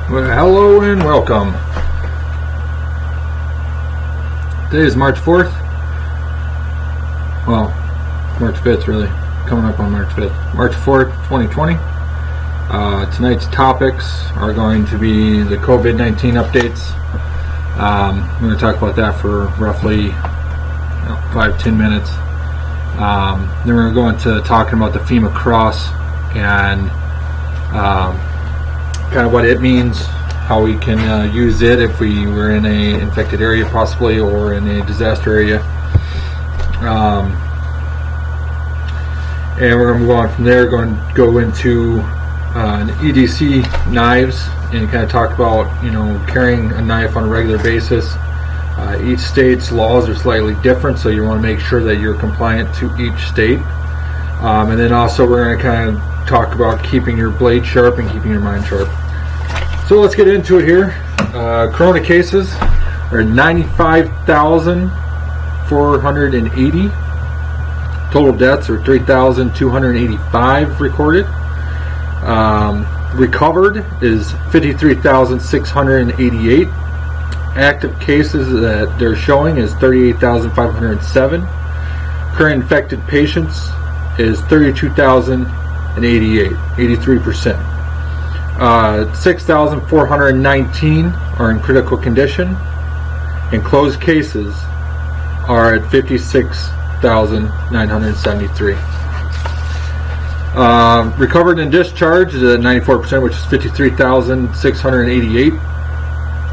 Well, hello and welcome. Today is March 4th. Well, March 5th really. Coming up on March 5th. March 4th, 2020. Tonight's topics are going to be the COVID-19 updates. I'm going to talk about that for roughly 5-10 minutes. Then we're going to go into talking about the Fema Cross and kind of what it means, how we can use it if we were in a infected area possibly, or in a disaster area. And we're going to move on from there, going to go into an EDC Knives and kind of talk about, carrying a knife on a regular basis. Each state's laws are slightly different, so you want to make sure that you're compliant to each state. And then also we're going to kind of talk about keeping your blade sharp and keeping your mind sharp. So let's get into it here. Corona cases are 95,480. Total deaths are 3,285 recorded. Recovered is 53,688. Active cases that they're showing is 38,507. Current infected patients is 32,088, 83%. 6,419 are in critical condition, and closed cases are at 56,973. Recovered and discharged is at 94%, which is 53,688.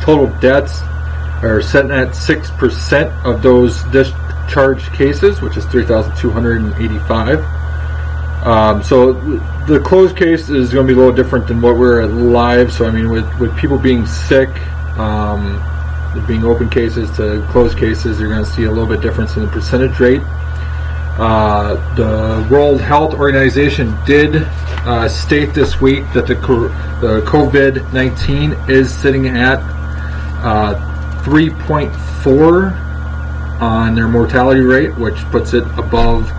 Total deaths are sitting at 6% of those discharged cases, which is 3,285. So the closed case is going to be a little different than what we're at live. So I mean, with people being sick, being open cases to closed cases, you're going to see a little bit difference in the percentage rate. The World Health Organization did state this week that the COVID-19 is sitting at 3.4 on their mortality rate, which puts it above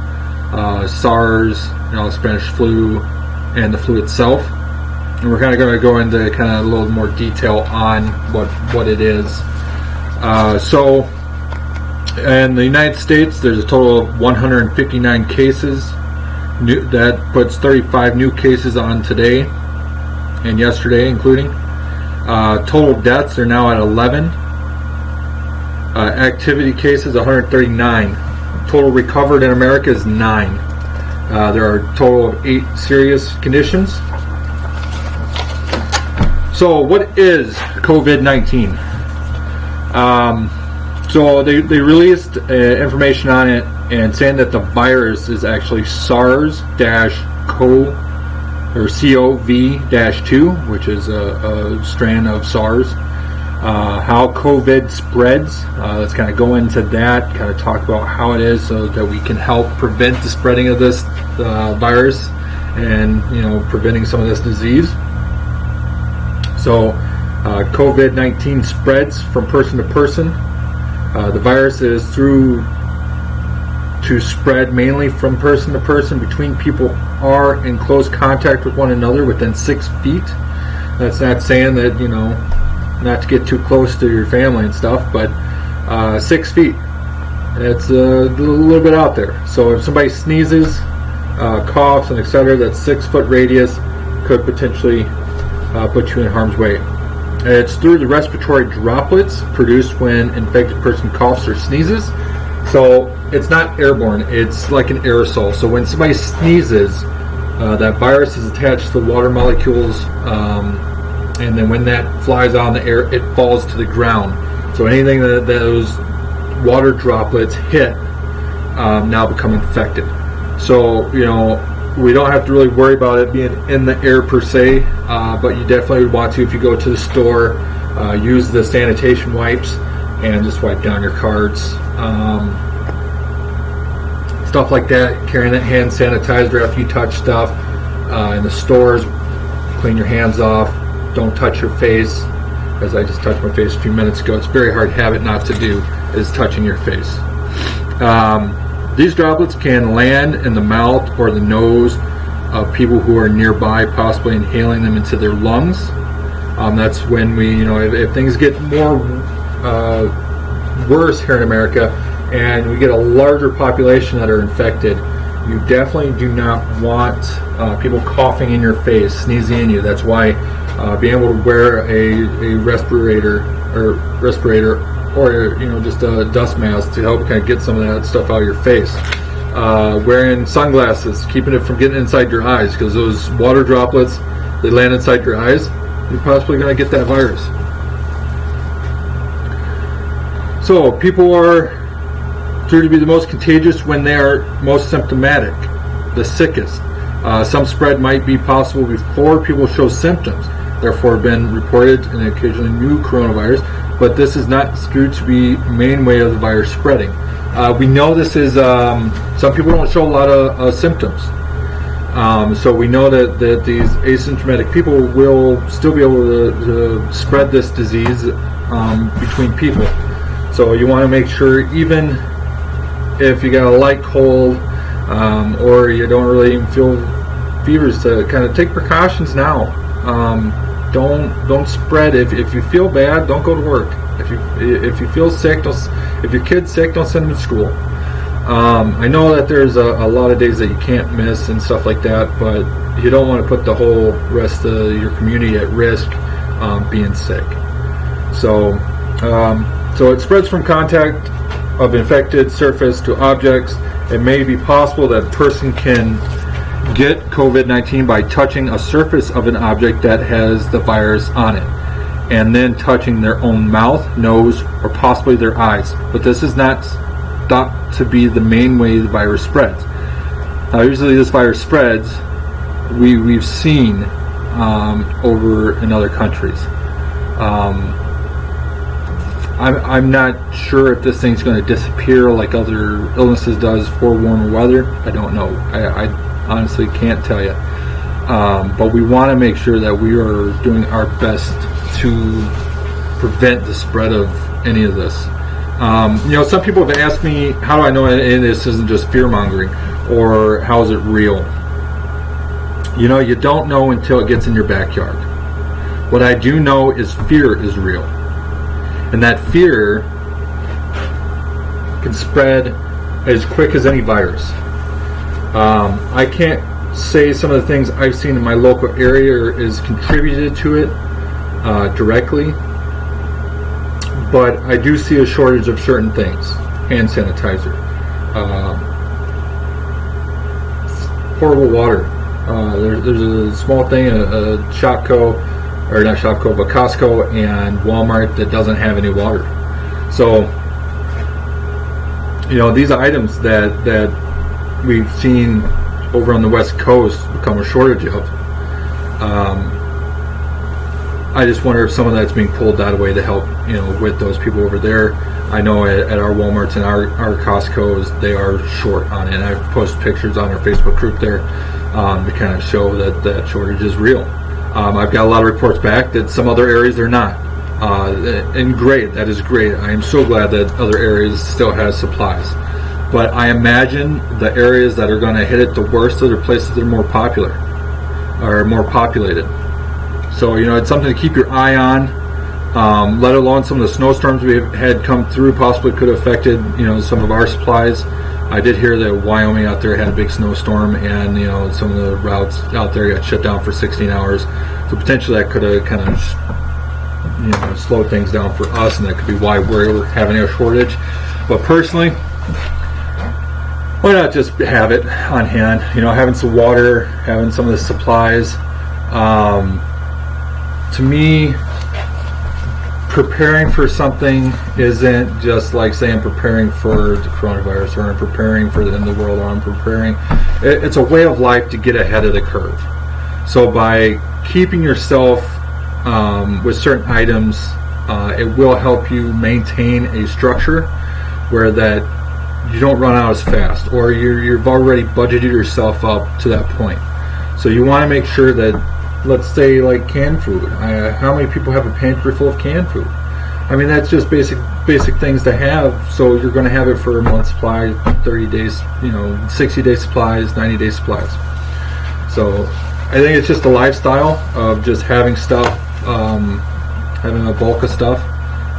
SARS, Spanish flu, and the flu itself. And we're kind of going to go into kind of a little more detail on what it is. So in the United States, there's a total of 159 cases. That puts 35 new cases on today and yesterday, including. Total deaths are now at 11. Activity cases 139. Total recovered in America is 9. There are a total of 8 serious conditions. So what is COVID-19? So they released information on it and saying that the virus is actually SARS-CoV-2, which is a strand of SARS. How COVID spreads, let's kind of go into that, kind of talk about how it is so that we can help prevent the spreading of this virus and preventing some of this disease. So COVID-19 spreads from person to person. The virus is through to spread mainly from person to person between people are in close contact with one another within 6 feet. That's not saying that not to get too close to your family and stuff, but 6 feet, it's a little bit out there. So if somebody sneezes, coughs, and etc., that 6 foot radius could potentially put you in harm's way. It's through the respiratory droplets produced when an infected person coughs or sneezes. So it's not airborne, it's like an aerosol. So when somebody sneezes, that virus is attached to the water molecules, and then when that flies out in the air, it falls to the ground. So anything that those water droplets hit now become infected. So we don't have to really worry about it being in the air per se, but you definitely would want to, if you go to the store, use the sanitation wipes and just wipe down your carts, stuff like that. Carrying that hand sanitizer after you touch stuff in the stores. Clean your hands off. Don't touch your face, as I just touched my face a few minutes ago. It's a very hard habit not to do, is touching your face. These droplets can land in the mouth or the nose of people who are nearby, possibly inhaling them into their lungs. That's when we, if things get more worse here in America and we get a larger population that are infected, you definitely do not want people coughing in your face, sneezing in you. That's why being able to wear a respirator or just a dust mask to help kind of get some of that stuff out of your face. Wearing sunglasses, keeping it from getting inside your eyes, because those water droplets, they land inside your eyes, you're possibly going to get that virus. So people are considered to be the most contagious when they are most symptomatic, the sickest. Some spread might be possible before people show symptoms, therefore have been reported in occasionally new coronavirus, but this is not considered to be the main way of the virus spreading. We know this is, some people don't show a lot of symptoms. So we know that these asymptomatic people will still be able to spread this disease between people. So you want to make sure, even if you got a light cold or you don't really even feel fevers, to kind of take precautions now. Don't spread. If you feel bad, don't go to work. If you feel sick, if your kid's sick, don't send them to school. I know that there's a lot of days that you can't miss and stuff like that, but you don't want to put the whole rest of your community at risk being sick. So it spreads from contact of infected surface to objects. It may be possible that a person can get COVID-19 by touching a surface of an object that has the virus on it, and then touching their own mouth, nose, or possibly their eyes. But this is not thought to be the main way the virus spreads. Now, usually this virus spreads, we've seen over in other countries. I'm not sure if this thing's going to disappear like other illnesses does for warmer weather. I don't know. I honestly can't tell you. But we want to make sure that we are doing our best to prevent the spread of any of this. Some people have asked me, how do I know this isn't just fear-mongering, or how is it real? You don't know until it gets in your backyard. What I do know is fear is real. And that fear can spread as quick as any virus. I can't say some of the things I've seen in my local area is contributed to it directly, but I do see a shortage of certain things. Hand sanitizer, portable water. There's a small thing, a Shopko, or not Shopko, but Costco and Walmart that doesn't have any water. So, these items that we've seen over on the West Coast become a shortage of. I just wonder if some of that's being pulled that way to help, with those people over there. I know at our Walmarts and our Costco's, they are short on it. And I've posted pictures on our Facebook group there to kind of show that shortage is real. I've got a lot of reports back that some other areas they're not. And great, that is great. I am so glad that other areas still have supplies. But I imagine the areas that are going to hit it the worst are the places that are more popular, or more populated. So, it's something to keep your eye on, let alone some of the snowstorms we had come through possibly could have affected, some of our supplies. I did hear that Wyoming out there had a big snowstorm, and some of the routes out there got shut down for 16 hours. So potentially that could have kind of slowed things down for us, and that could be why we're having a shortage. But personally, why not just have it on hand? Having some water, having some of the supplies. To me, preparing for something isn't just like saying preparing for the coronavirus, or I'm preparing for the end of the world, or I'm preparing. It's a way of life to get ahead of the curve. So by keeping yourself with certain items, it will help you maintain a structure where that you don't run out as fast, or you've already budgeted yourself up to that point. So you want to make sure that, let's say, like canned food. How many people have a pantry full of canned food? I mean, that's just basic things to have. So you're going to have it for a month's supply, 30 days, 60-day supplies, 90-day supplies. So I think it's just a lifestyle of just having stuff having a bulk of stuff,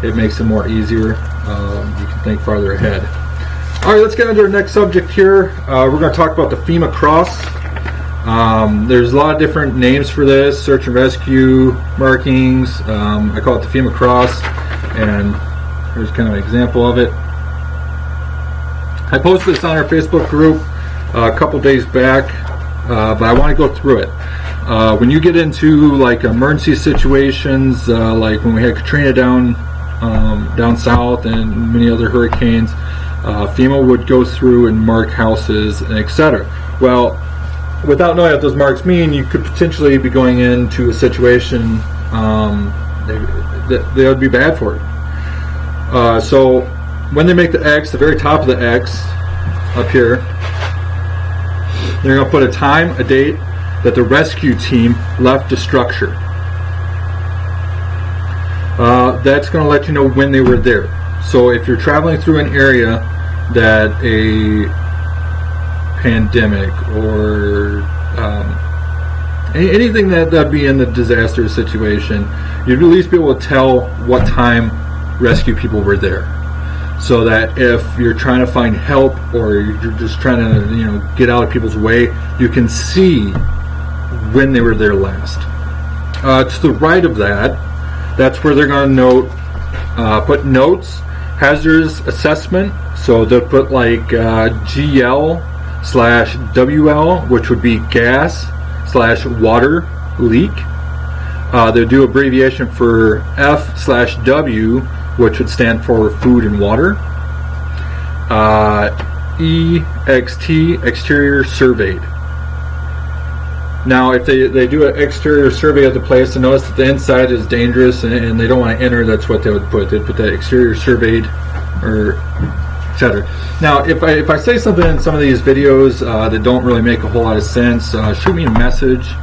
it makes it more easier. You can think farther ahead. All right, let's get into our next subject here. We're going to talk about the Fema Cross. There's a lot of different names for this, search and rescue markings. I call it the Fema Cross, and here's kind of an example of it. I posted this on our Facebook group a couple days back, but I want to go through it. When you get into like emergency situations, like when we had Katrina down south and many other hurricanes, FEMA would go through and mark houses and etc. Well, without knowing what those marks mean, you could potentially be going into a situation that would be bad for you. So when they make the X, the very top of the X up here, they're going to put a time, a date that the rescue team left the structure. That's going to let you know when they were there. So if you're traveling through an area that a pandemic or anything that'd be in the disaster situation, you'd at least be able to tell what time rescue people were there. So that if you're trying to find help or you're just trying to get out of people's way, you can see when they were there last. To the right of that, that's where they're going to put notes, hazardous assessment. So they'll put like GL/WL, which would be gas/water leak. They'll do abbreviation for F/W, which would stand for food and water. EXT, exterior surveyed. Now, if they do an exterior survey of the place and notice that the inside is dangerous and they don't want to enter, that's what they would put. They'd put that exterior surveyed, or etc. Now, if I say something in some of these videos that don't really make a whole lot of sense, shoot me a message.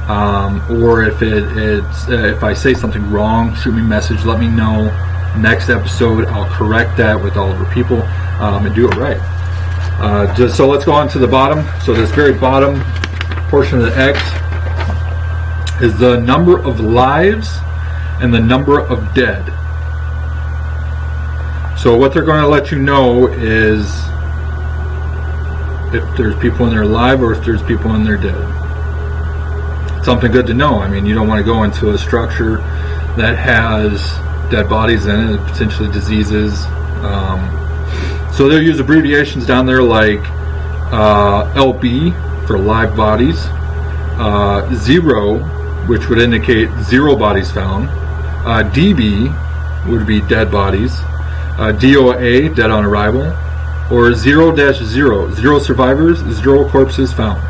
Or if I say something wrong, shoot me a message. Let me know. Next episode, I'll correct that with all of our people and do it right. So let's go on to the bottom. So this very bottom portion of the X is the number of lives and the number of dead. So what they're going to let you know is if there's people in there alive or if there's people in there dead. It's something good to know. I mean, you don't want to go into a structure that has dead bodies in it, potentially diseases. So they'll use abbreviations down there like LB for live bodies, 0, which would indicate 0 bodies found, DB would be dead bodies, DOA, dead on arrival, or 0-0, 0 survivors, 0 corpses found.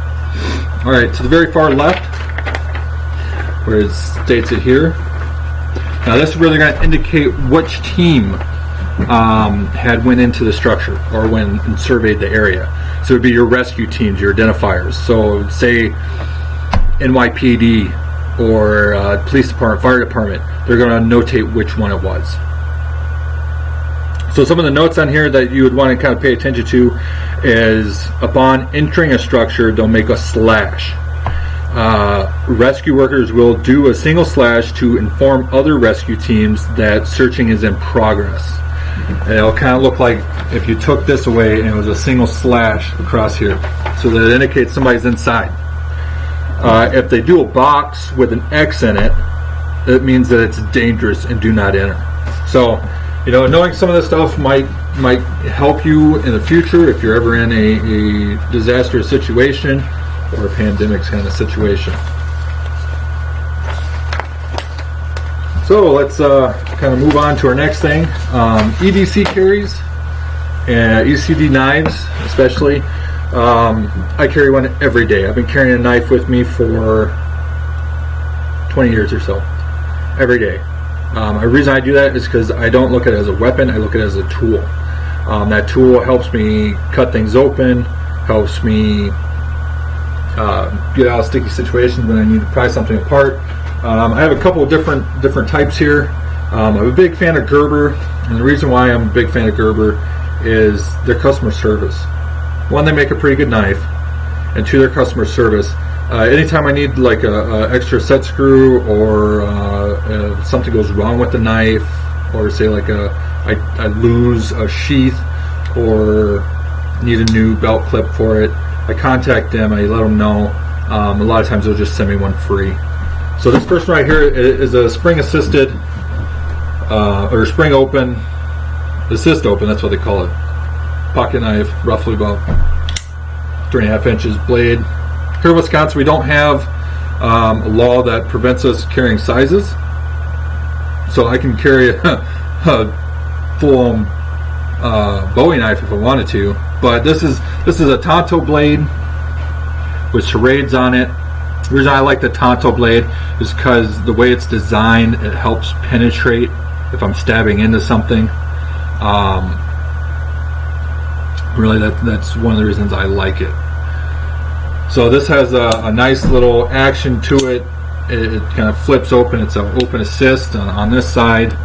Alright, to the very far left, where it states it here, now this is where they're going to indicate which team had went into the structure or went and surveyed the area. So it would be your rescue teams, your identifiers. So say NYPD or police department, fire department, they're going to notate which one it was. So some of the notes on here that you would want to kind of pay attention to is upon entering a structure, they'll make a slash. Rescue workers will do a single slash to inform other rescue teams that searching is in progress. And it'll kind of look like if you took this away and it was a single slash across here, so that it indicates somebody's inside. If they do a box with an X in it, it means that it's dangerous and do not enter. So, knowing some of this stuff might help you in the future if you're ever in a disastrous situation or a pandemic kind of situation. So let's kind of move on to our next thing. EDC carries, and EDC knives especially. I carry one every day. I've been carrying a knife with me for 20 years or so, every day. The reason I do that is because I don't look at it as a weapon, I look at it as a tool. That tool helps me cut things open, helps me get out of sticky situations when I need to pry something apart. I have a couple of different types here. I'm a big fan of Gerber, and the reason why I'm a big fan of Gerber is their customer service. One, they make a pretty good knife, and to their customer service. Anytime I need like a extra set screw, or something goes wrong with the knife, or say like I lose a sheath or need a new belt clip for it, I contact them, I let them know. A lot of times they'll just send me one free. So this first one right here is a spring assisted, or spring open, assist open, that's what they call it, pocket knife, roughly about 3.5 inches blade. Here in Wisconsin we don't have a law that prevents us carrying sizes, so I can carry a full Bowie knife if I wanted to, but this is a Tonto blade with charades on it. The reason I like the Tonto blade is because the way it's designed, it helps penetrate if I'm stabbing into something. Really, that's one of the reasons I like it. So this has a nice little action to it. It kind of flips open. It's an open assist on this side.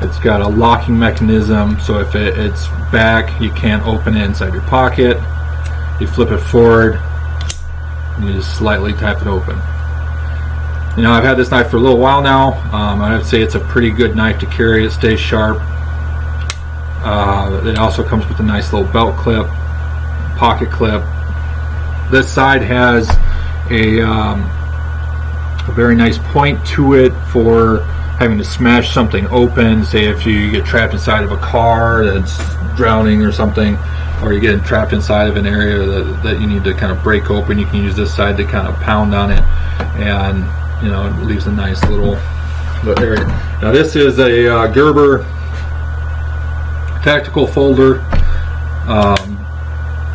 It's got a locking mechanism, so if it's back, you can't open it inside your pocket. You flip it forward, and you just slightly tap it open. You know, I've had this knife for a little while now. I would say it's a pretty good knife to carry. It stays sharp. It also comes with a nice little belt clip, pocket clip. This side has a very nice point to it for having to smash something open. Say if you get trapped inside of a car that's drowning or something, or you get trapped inside of an area that you need to kind of break open, you can use this side to kind of pound on it, and you know, it leaves a nice little area. Now this is a Gerber tactical folder,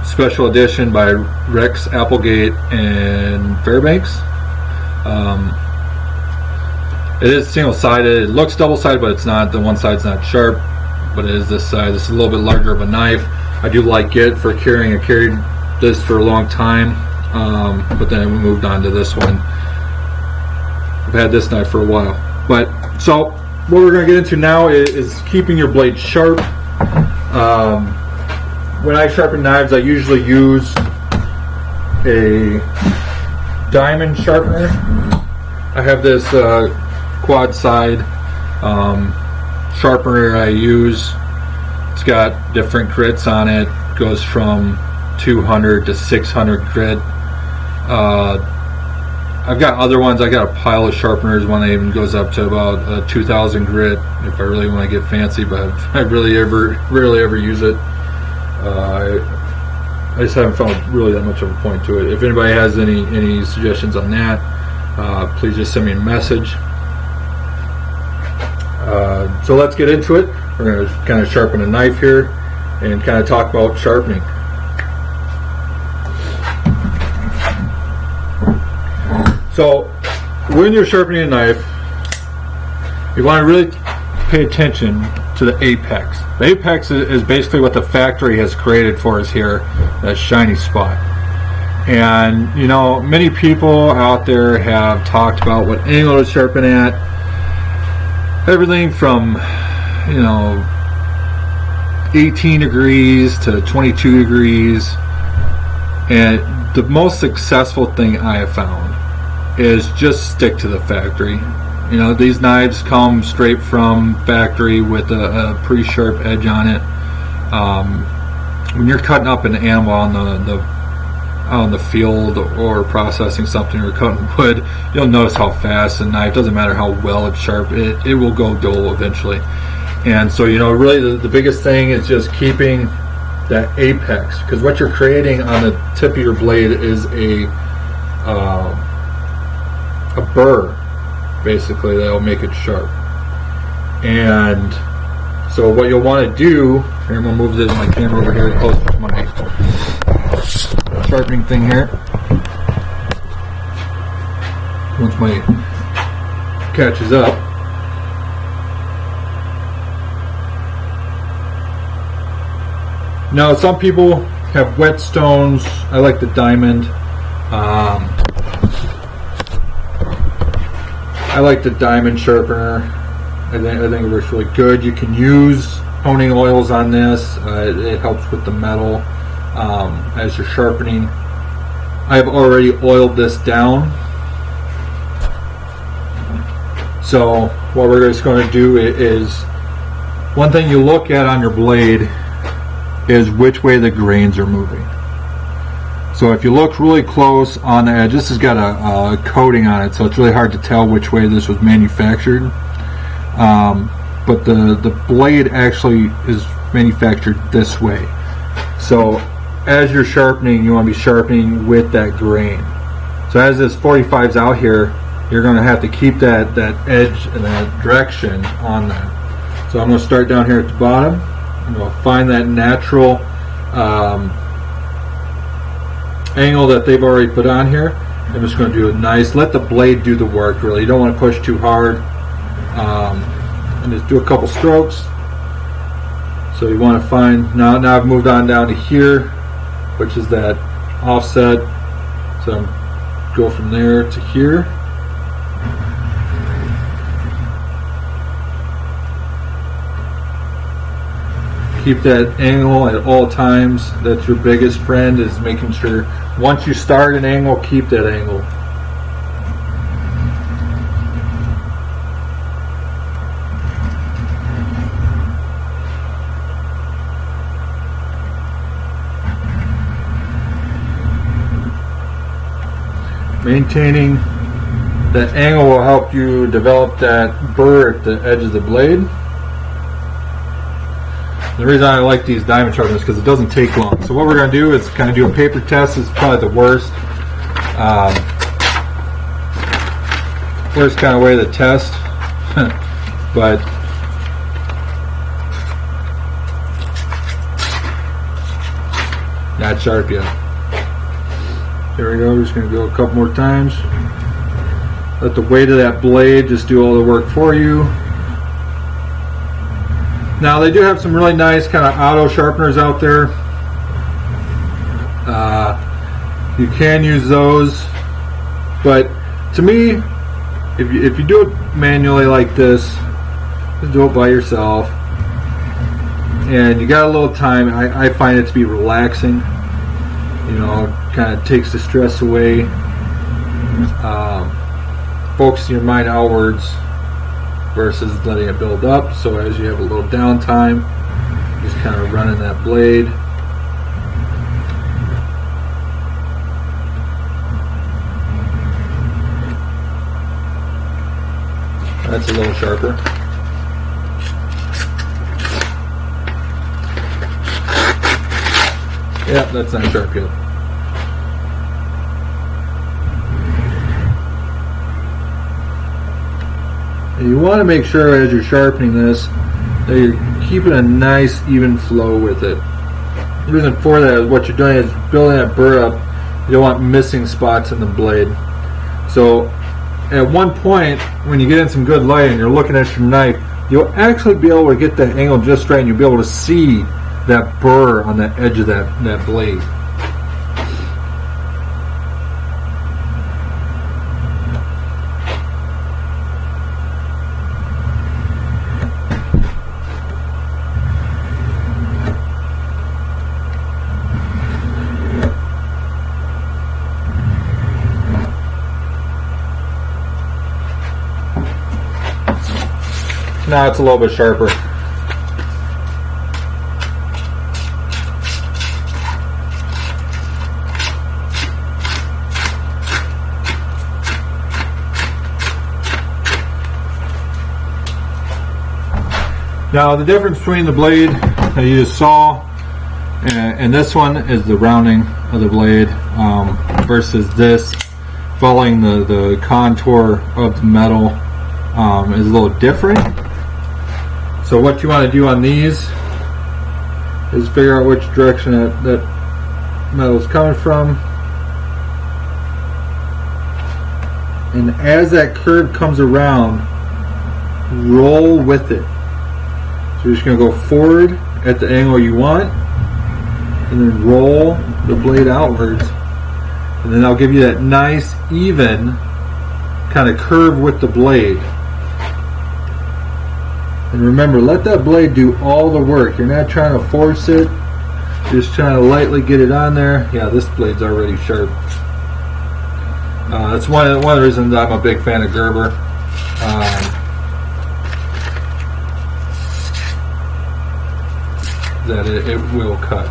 special edition by Rex Applegate and Fairbanks. It is single-sided. It looks double-sided, but it's not. The one side's not sharp, but it is this side. This is a little bit larger of a knife. I do like it for carrying. I carried this for a long time, but then we moved on to this one. I've had this knife for a while. But so what we're going to get into now is keeping your blade sharp. When I sharpen knives, I usually use a diamond sharpener. I have this quad side sharpener I use. It's got different grits on it. It goes from 200 to 600 grit. I've got other ones. I got a pile of sharpeners. One that even goes up to about 2,000 grit if I really want to get fancy, but I rarely ever use it. I just haven't found really that much of a point to it. If anybody has any suggestions on that, please just send me a message. So let's get into it. We're going to kind of sharpen a knife here and kind of talk about sharpening. So when you're sharpening a knife, you want to really pay attention to the apex. The apex is basically what the factory has created for us here, that shiny spot. And you know, many people out there have talked about what angle to sharpen at. Everything from, you know, 18 degrees to 22 degrees. And the most successful thing I have found is just stick to the factory. You know, these knives come straight from factory with a pretty sharp edge on it. When you're cutting up an animal out in the field or processing something or cutting wood, you'll notice how fast the knife, doesn't matter how well it's sharp, it will go dull eventually. And so, you know, really the biggest thing is just keeping that apex, because what you're creating on the tip of your blade is a burr, basically, that will make it sharp. And so what you'll want to do, here I'm going to move my camera over here close to my sharpening thing here. Once my catches up, now some people have whetstones. I like the diamond. I like the diamond sharpener. I think it works really good. You can use honing oils on this. It helps with the metal as you're sharpening. I've already oiled this down. So what we're just going to do is, one thing you look at on your blade is which way the grains are moving. So if you look really close on the edge, this has got a coating on it, so it's really hard to tell which way this was manufactured. But the blade actually is manufactured this way. So as you're sharpening, you want to be sharpening with that grain. So as this 45's out here, you're going to have to keep that edge and that direction on that. So I'm going to start down here at the bottom. I'm going to find that natural angle that they've already put on here. I'm just going to do a nice, let the blade do the work really. You don't want to push too hard. And just do a couple strokes. So you want to find, now I've moved on down to here, which is that offset. So go from there to here. Keep that angle at all times. That's your biggest friend, is making sure once you start an angle, keep that angle. Maintaining that angle will help you develop that burr at the edge of the blade. The reason I like these diamond sharpeners is because it doesn't take long. So what we're going to do is kind of do a paper test. It's probably the worst kind of way to test, but not sharp yet. There we go. We're just going to go a couple more times. Let the weight of that blade just do all the work for you. Now they do have some really nice kind of auto sharpeners out there. You can use those, but to me, if you do it manually like this, just do it by yourself, and you got a little time. I find it to be relaxing. You know, kind of takes the stress away. Focusing your mind outwards versus letting it build up. So as you have a little downtime, just kind of running that blade. That's a little sharper. Yep, that's not sharp yet. You want to make sure as you're sharpening this that you're keeping a nice even flow with it. The reason for that is what you're doing is building that burr up. You don't want missing spots in the blade. So at one point when you get in some good light and you're looking at your knife, you'll actually be able to get the angle just right and you'll be able to see that burr on the edge of that blade. Now it's a little bit sharper. Now the difference between the blade that you just saw and this one is the rounding of the blade versus this, following the contour of the metal is a little different. So what you want to do on these is figure out which direction that metal is coming from, and as that curve comes around, roll with it. So you're just going to go forward at the angle you want and then roll the blade outwards, and then that'll give you that nice even kind of curve with the blade. And remember, let that blade do all the work. You're not trying to force it, just trying to lightly get it on there. Yeah, this blade's already sharp. That's one of the reasons I'm a big fan of Gerber. That it will cut.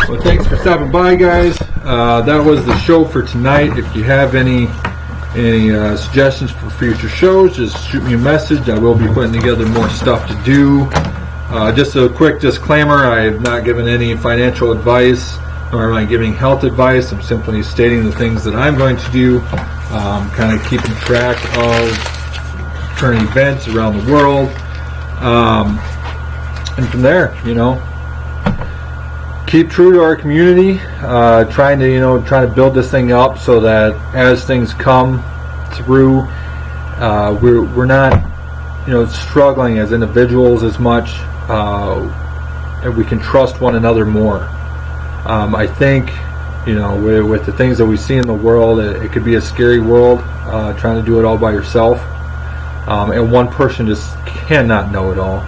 Well, thanks for stopping by, guys. That was the show for tonight. If you have any suggestions for future shows, just shoot me a message. I will be putting together more stuff to do. Just a quick disclaimer, I have not given any financial advice, nor am I giving health advice. I'm simply stating the things that I'm going to do, kind of keeping track of current events around the world. And from there, keep true to our community, trying to build this thing up so that as things come through, we're not struggling as individuals as much, and we can trust one another more. I think with the things that we see in the world, it could be a scary world, trying to do it all by yourself, and one person just cannot know it all.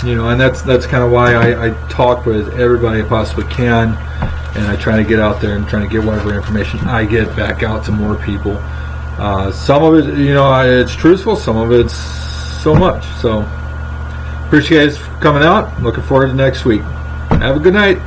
And that's kind of why I talk with everybody I possibly can, and I try to get out there and try to get whatever information I get back out to more people. Some of it, it's truthful, some of it's so much. So, appreciate you guys for coming out. Looking forward to next week. Have a good night.